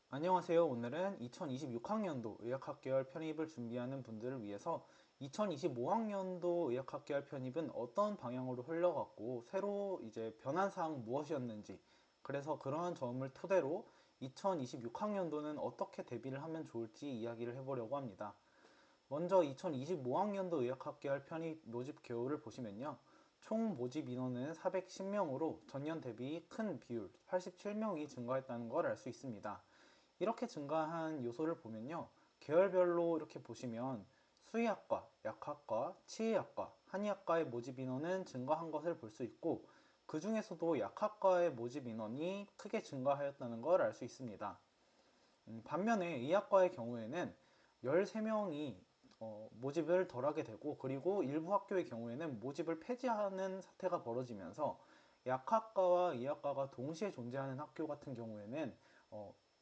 안녕하세요. 오늘은 2026학년도 의학학계열 편입을 준비하는 분들을 위해서 2025학년도 의학학계열 편입은 어떤 방향으로 흘러갔고 새로 이제 변한 사항 무엇이었는지, 그래서 그러한 점을 토대로 2026학년도는 어떻게 대비를 하면 좋을지 이야기를 해보려고 합니다. 먼저 2025학년도 의학학계열 편입 모집 개요를 보시면요. 총 모집 인원은 410명으로 전년 대비 큰 비율 87명이 증가했다는 걸 알 수 있습니다. 이렇게 증가한 요소를 보면요. 계열별로 이렇게 보시면 수의학과, 약학과, 치의학과, 한의학과의 모집 인원은 증가한 것을 볼 수 있고, 그 중에서도 약학과의 모집 인원이 크게 증가하였다는 걸 알 수 있습니다. 반면에 의학과의 경우에는 13명이 모집을 덜하게 되고, 그리고 일부 학교의 경우에는 모집을 폐지하는 사태가 벌어지면서 약학과와 의학과가 동시에 존재하는 학교 같은 경우에는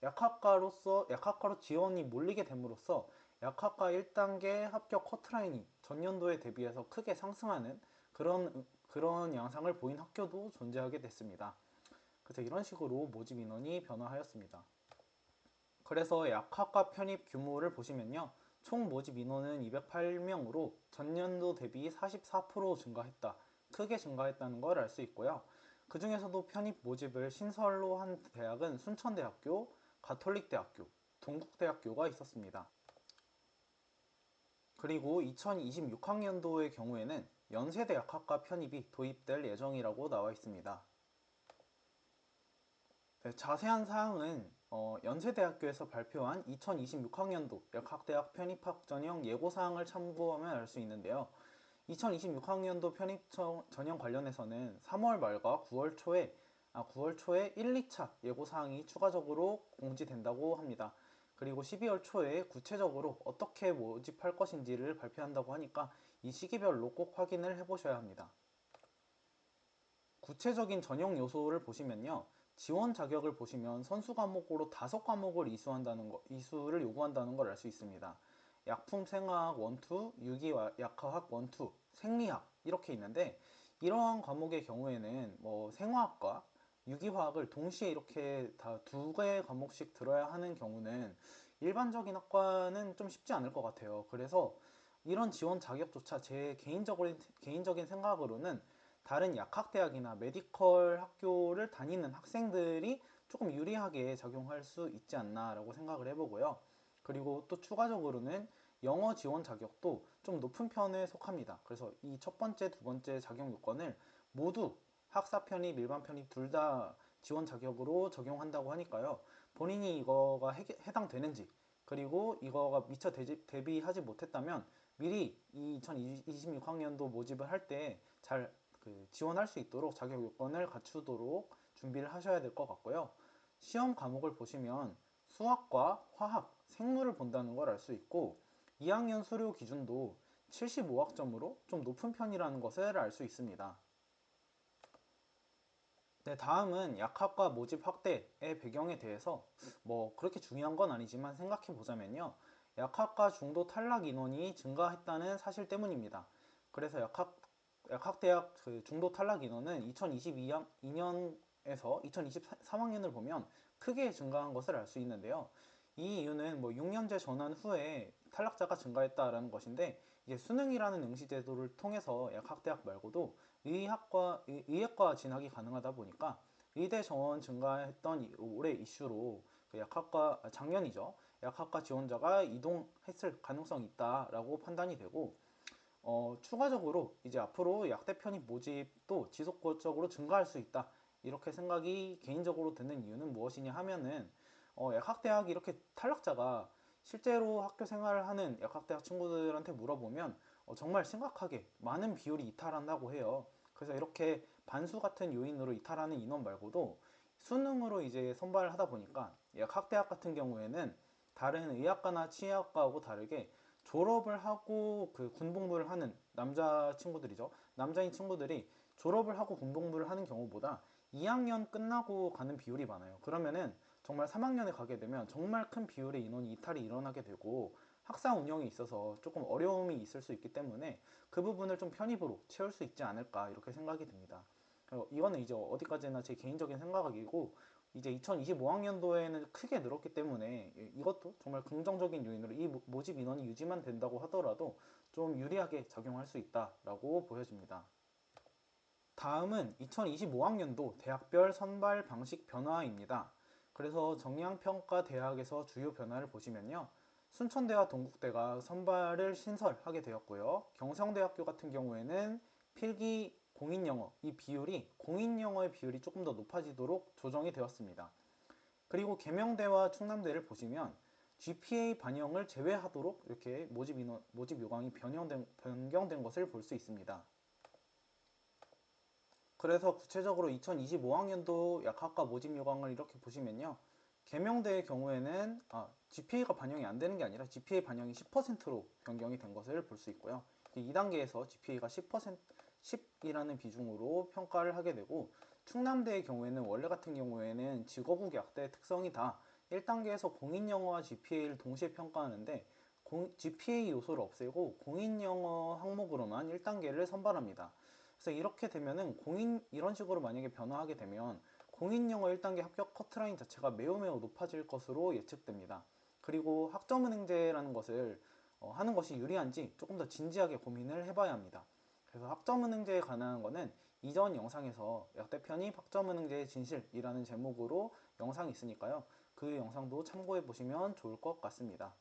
약학과로 지원이 몰리게 됨으로써 약학과 1단계 합격 커트라인이 전년도에 대비해서 크게 상승하는 그런 양상을 보인 학교도 존재하게 됐습니다. 그래서 이런 식으로 모집 인원이 변화하였습니다. 그래서 약학과 편입 규모를 보시면요. 총 모집 인원은 208명으로 전년도 대비 44% 증가했다. 크게 증가했다는 걸 알 수 있고요. 그 중에서도 편입 모집을 신설로 한 대학은 순천대학교, 가톨릭대학교, 동국대학교가 있었습니다. 그리고 2026학년도의 경우에는 연세대 약학과 편입이 도입될 예정이라고 나와 있습니다. 네, 자세한 사항은 연세대학교에서 발표한 2026학년도 약학대학 편입학 전형 예고사항을 참고하면 알 수 있는데요. 2026학년도 편입 전형 관련해서는 3월 말과 9월 초에 1, 2차 예고사항이 추가적으로 공지된다고 합니다. 그리고 12월 초에 구체적으로 어떻게 모집할 것인지를 발표한다고 하니까 이 시기별로 꼭 확인을 해보셔야 합니다. 구체적인 전형 요소를 보시면요. 지원 자격을 보시면 선수 과목으로 5과목을 이수를 요구한다는 걸 알 수 있습니다. 약품 생화학 1, 2, 유기약화학 1, 2, 생리학 이렇게 있는데, 이러한 과목의 경우에는 뭐 생화학과 유기화학을 동시에 이렇게 다 두 개의 과목씩 들어야 하는 경우는 일반적인 학과는 좀 쉽지 않을 것 같아요. 그래서 이런 지원 자격조차 제 개인적인 생각으로는 다른 약학대학이나 메디컬 학교를 다니는 학생들이 조금 유리하게 작용할 수 있지 않나라고 생각을 해보고요. 그리고 또 추가적으로는 영어 지원 자격도 좀 높은 편에 속합니다. 그래서 이 첫 번째, 두 번째 자격 요건을 모두 학사 편입, 일반 편입 둘 다 지원 자격으로 적용한다고 하니까요. 본인이 이거가 해당되는지, 그리고 이거가 미처 대비하지 못했다면 미리 이 2026학년도 모집을 할 때 잘 지원할 수 있도록 자격 요건을 갖추도록 준비를 하셔야 될 것 같고요. 시험 과목을 보시면 수학과 화학, 생물을 본다는 걸 알 수 있고, 2학년 수료 기준도 75학점으로 좀 높은 편이라는 것을 알 수 있습니다. 네, 다음은 약학과 모집 확대의 배경에 대해서 뭐 그렇게 중요한 건 아니지만 생각해 보자면요. 약학과 중도 탈락 인원이 증가했다는 사실 때문입니다. 그래서 약학대학 그 중도 탈락 인원은 2022년에서 2023학년을 보면 크게 증가한 것을 알 수 있는데요. 이 이유는 뭐 6년제 전환 후에 탈락자가 증가했다라는 것인데, 이제 수능이라는 응시 제도를 통해서 약학대학 말고도 의학과 진학이 가능하다 보니까 의대 정원 증가했던 올해 이슈로 그 작년이죠. 약학과 지원자가 이동했을 가능성이 있다라고 판단이 되고, 추가적으로 이제 앞으로 약대 편입 모집도 지속적으로 증가할 수 있다. 이렇게 생각이 개인적으로 드는 이유는 무엇이냐 하면은, 약학대학 이렇게 탈락자가 실제로 학교 생활을 하는 약학대학 친구들한테 물어보면 정말 심각하게 많은 비율이 이탈한다고 해요. 그래서 이렇게 반수 같은 요인으로 이탈하는 인원 말고도 수능으로 이제 선발을 하다 보니까 약학대학 같은 경우에는 다른 의학과나 치의학과하고 다르게 졸업을 하고 그 군복무를 하는 남자 친구들이죠. 남자인 친구들이 졸업을 하고 군복무를 하는 경우보다 2학년 끝나고 가는 비율이 많아요. 그러면은 정말 3학년에 가게 되면 정말 큰 비율의 인원이 이탈이 일어나게 되고, 학사 운영에 있어서 조금 어려움이 있을 수 있기 때문에 그 부분을 좀 편입으로 채울 수 있지 않을까 이렇게 생각이 듭니다. 이거는 이제 어디까지나 제 개인적인 생각이고, 이제 2025학년도에는 크게 늘었기 때문에 이것도 정말 긍정적인 요인으로 이 모집 인원이 유지만 된다고 하더라도 좀 유리하게 작용할 수 있다라고 보여집니다. 다음은 2025학년도 대학별 선발 방식 변화입니다. 그래서 정량평가 대학에서 주요 변화를 보시면요. 순천대와 동국대가 선발을 신설하게 되었고요. 경성대학교 같은 경우에는 필기 공인영어 이 비율이 공인영어의 비율이 조금 더 높아지도록 조정이 되었습니다. 그리고 계명대와 충남대를 보시면 GPA 반영을 제외하도록 이렇게 모집 요강이 변경된 것을 볼 수 있습니다. 그래서 구체적으로 2025학년도 약학과 모집 요강을 이렇게 보시면요. 계명대의 경우에는 GPA가 반영이 안 되는 게 아니라 GPA 반영이 10%로 변경이 된 것을 볼 수 있고요. 2단계에서 GPA가 10이라는 비중으로 평가를 하게 되고, 충남대의 경우에는 원래 같은 경우에는 직업국약대 특성이다. 1단계에서 공인영어와 GPA를 동시에 평가하는데 GPA 요소를 없애고 공인영어 항목으로만 1단계를 선발합니다. 그래서 이렇게 되면은 이런 식으로 만약에 변화하게 되면 공인영어 1단계 합격 커트라인 자체가 매우 높아질 것으로 예측됩니다. 그리고 학점은행제라는 것을 하는 것이 유리한지 조금 더 진지하게 고민을 해봐야 합니다. 그래서 학점은행제에 관한 거는 이전 영상에서 약대 편입 학점은행제의 진실이라는 제목으로 영상이 있으니까요. 그 영상도 참고해 보시면 좋을 것 같습니다.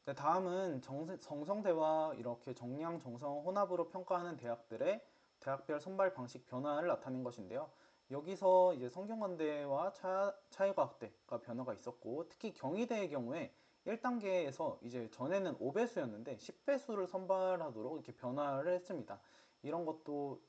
네, 다음은 정성대와 이렇게 정량, 정성 혼합으로 평가하는 대학들의 대학별 선발 방식 변화를 나타낸 것인데요. 여기서 이제 성균관대와 차이과학대가 변화가 있었고, 특히 경희대의 경우에 1단계에서 이제 전에는 5배수였는데 10배수를 선발하도록 이렇게 변화를 했습니다. 이런 것도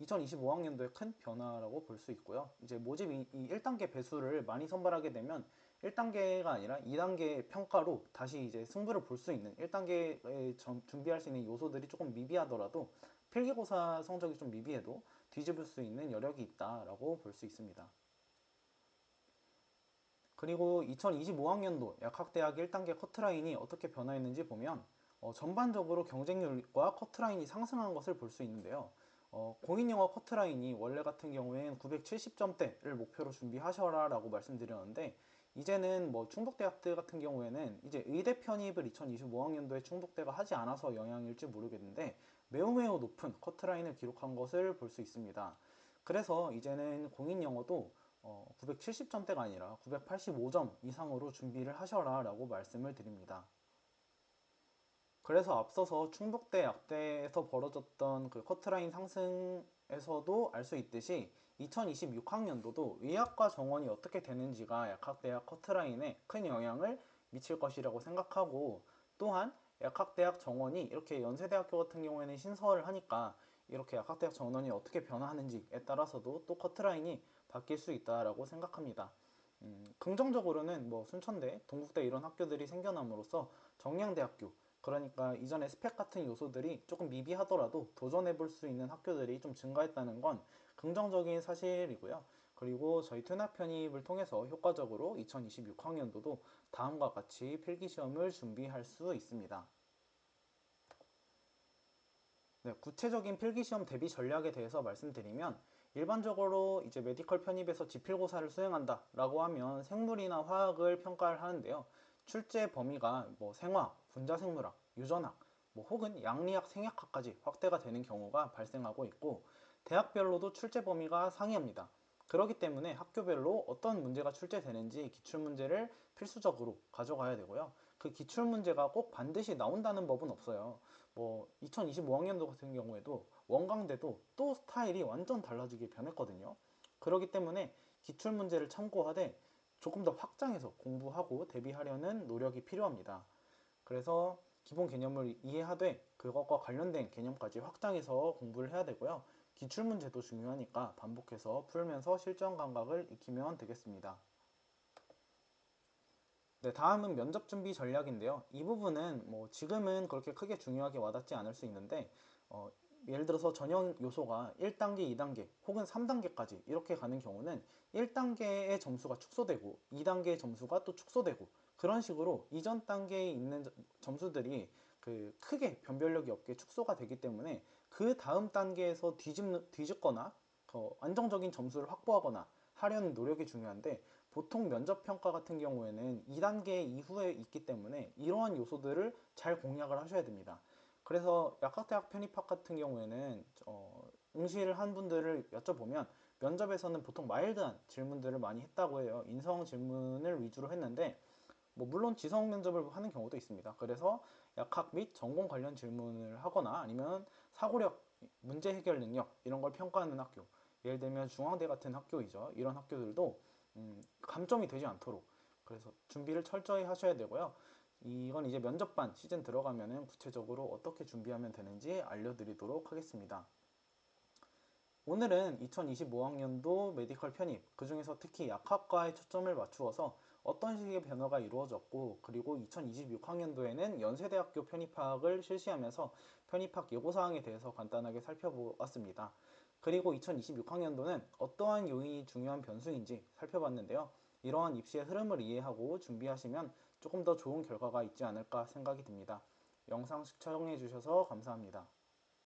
2025학년도에 큰 변화라고 볼 수 있고요. 이제 모집 이 1단계 배수를 많이 선발하게 되면 1단계가 아니라 2단계 평가로 다시 이제 승부를 볼 수 있는 1단계에 준비할 수 있는 요소들이 조금 미비하더라도 필기고사 성적이 좀 미비해도 뒤집을 수 있는 여력이 있다라고 볼 수 있습니다. 그리고 2025학년도 약학대학 1단계 커트라인이 어떻게 변화했는지 보면 전반적으로 경쟁률과 커트라인이 상승한 것을 볼 수 있는데요. 공인영어 커트라인이 원래 같은 경우에는 970점대를 목표로 준비하셔라 라고 말씀드렸는데, 이제는 뭐 충북대학들 같은 경우에는 이제 의대 편입을 2025학년도에 충북대가 하지 않아서 영향일지 모르겠는데 매우 높은 커트라인을 기록한 것을 볼 수 있습니다. 그래서 이제는 공인영어도 970점대가 아니라 985점 이상으로 준비를 하셔라 라고 말씀을 드립니다. 그래서 앞서서 충북대 약대에서 벌어졌던 그 커트라인 상승에서도 알 수 있듯이 2026학년도도 의학과 정원이 어떻게 되는지가 약학대학 커트라인에 큰 영향을 미칠 것이라고 생각하고, 또한 약학대학 정원이 이렇게 연세대학교 같은 경우에는 신설을 하니까 이렇게 약학대학 정원이 어떻게 변화하는지에 따라서도 또 커트라인이 바뀔 수 있다라고 생각합니다. 긍정적으로는 뭐 순천대, 동국대 이런 학교들이 생겨남으로써 정량대학교, 그러니까 이전에 스펙 같은 요소들이 조금 미비하더라도 도전해 볼 수 있는 학교들이 좀 증가했다는 건 긍정적인 사실이고요. 그리고 저희 투납 편입을 통해서 효과적으로 2026학년도도 다음과 같이 필기시험을 준비할 수 있습니다. 네, 구체적인 필기시험 대비 전략에 대해서 말씀드리면, 일반적으로 이제 메디컬 편입에서 지필고사를 수행한다 라고 하면 생물이나 화학을 평가를 하는데요. 출제 범위가 뭐 생화학, 분자생물학, 유전학, 뭐 혹은 양리학, 생약학까지 확대가 되는 경우가 발생하고 있고, 대학별로도 출제 범위가 상이합니다. 그렇기 때문에 학교별로 어떤 문제가 출제되는지 기출문제를 필수적으로 가져가야 되고요. 그 기출문제가 꼭 반드시 나온다는 법은 없어요. 뭐 2025학년도 같은 경우에도 원광대도 또 스타일이 완전 달라지게 변했거든요. 그렇기 때문에 기출문제를 참고하되 조금 더 확장해서 공부하고 대비하려는 노력이 필요합니다. 그래서 기본 개념을 이해하되 그것과 관련된 개념까지 확장해서 공부를 해야 되고요. 기출문제도 중요하니까 반복해서 풀면서 실전 감각을 익히면 되겠습니다. 네, 다음은 면접 준비 전략인데요. 이 부분은 뭐 지금은 그렇게 크게 중요하게 와닿지 않을 수 있는데, 어, 예를 들어서 전형 요소가 1단계, 2단계 혹은 3단계까지 이렇게 가는 경우는 1단계의 점수가 축소되고 2단계의 점수가 또 축소되고, 그런 식으로 이전 단계에 있는 점수들이 그 크게 변별력이 없게 축소가 되기 때문에 그 다음 단계에서 뒤집거나 안정적인 점수를 확보하거나 하려는 노력이 중요한데 보통 면접 평가 같은 경우에는 2단계 이후에 있기 때문에 이러한 요소들을 잘 공략을 하셔야 됩니다. 그래서 약학대학 편입학 같은 경우에는 응시를 한 분들을 여쭤보면 면접에서는 보통 마일드한 질문들을 많이 했다고 해요. 인성 질문을 위주로 했는데 물론 지성 면접을 하는 경우도 있습니다. 그래서 약학 및 전공 관련 질문을 하거나 아니면 사고력, 문제 해결 능력 이런 걸 평가하는 학교, 예를 들면 중앙대 같은 학교이죠. 이런 학교들도 감점이 되지 않도록 그래서 준비를 철저히 하셔야 되고요. 이건 이제 면접반 시즌 들어가면은 구체적으로 어떻게 준비하면 되는지 알려드리도록 하겠습니다. 오늘은 2025학년도 메디컬 편입, 그중에서 특히 약학과에 초점을 맞추어서 어떤 식의 변화가 이루어졌고, 그리고 2026학년도에는 연세대학교 편입학을 실시하면서 편입학 예고사항에 대해서 간단하게 살펴보았습니다. 그리고 2026학년도는 어떠한 요인이 중요한 변수인지 살펴봤는데요. 이러한 입시의 흐름을 이해하고 준비하시면 조금 더 좋은 결과가 있지 않을까 생각이 듭니다. 영상 시청해주셔서 감사합니다.